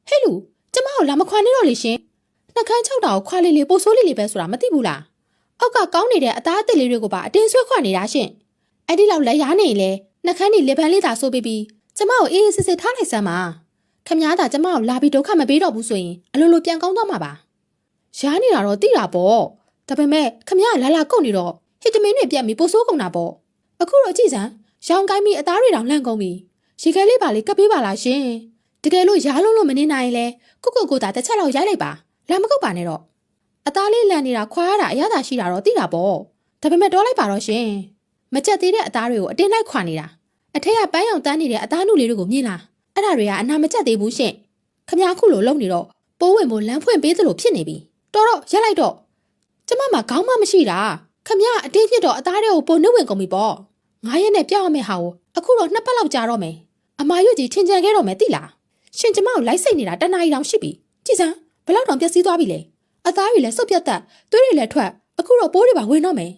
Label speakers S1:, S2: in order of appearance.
S1: ဟဲ့လူကျမကိုလာမခွာနေတော့လေရှင်နှကန်း6တာကိုခွာလေးလေးပိုဆိုးလေးလေးပဲဆိုတာမသိဘူးလားအောက်ကကောင်းနေတဲ့အသားအသစ်လေးတွေကိုပါအတင်းဆွဲခွာနေတာရှင်အဲ့ဒီလောက်လက်ရနေရင်လေနှကန်းနေလေပန်းလေးသာဆိုးပြီးကျမကိုအေးအေးစစ်စစ်ထားလိုက်စမ်းပါခမည်းသားကျမကိုလာပြီးဒုက္ခမပေးတော့ဘူးဆိုရင်အလိုလိုပြန်ကောင်းသွားမှာပါရှားနေတာတော့သိတာပေါ့ဒါပေမဲ့ခမည်းကလာကုတ်နေတော့ဟီတမင်းတွေပြတ်ပြီးပိုဆိုးကုန်တာပေါ့အခုတော့ကြည့်စမ်းရောင်ကိုင်းပြီးအသားတွေတောင်လန့်ကုန်ပြီရေခဲလေးပါလေးကပ်ပေးပါလားရှင်တကယ်လို့ရားလုံးလို့မနေနိုင်လဲကိုသာတစ်ချက်လောက်ရိုက်လိုက်ပါလာမကုတ်ပါနဲ့တော့အသားလေးလန့်နေတာခွာရတာအရသာရှိတာတော့သိတာပေါ့ဒါပေမဲ့တော့လိုက်ပါတော့ရှင်မကြက်သေးတဲ့အသားတွေကိုအတင်းလိုက်ခွာနေတာအထက်ကပန်းရောင်တန်းနေတဲ့အသားနုလေးတွေကိုမြင်လားအဲ့ဒါတွေကအနာမကြက်သေးဘူးရှင်ခမ ्या ခုလိုလုံနေတော့ပိုးဝင်ဖို့လမ်းဖွင့်ပေးသလိုဖြစ်နေပြီတော်တော့ရက်လိုက်တော့ကျမမှာခေါင်းမမရှိတာခမ ्या အတင်းဖြစ်တော့အသားတွေကိုပိုနှုတ်ဝင်ကုန်ပြီပေါ့9ရက်နဲ့ပြောင်းရမယ့်ဟာကိုအခုတော့2ပတ်လောက်ကြာတော့မယ်အမာရွတ်ကြီးထင်ကြံခဲ့တော့မယ်သိလားရှင်ကျမကိုလိုက်စိတ်နေတာတနားရီတောင်ရှိပြီကြည်စမ်းဘလောက်တောင်ပျက်စီးသွားပြီလဲအသားတွေလည်းစုပ်ပြတ်သက်သွေးတွေလည်းထွက်အခုတော့ပိုးတွေပါဝင်တော့မယ်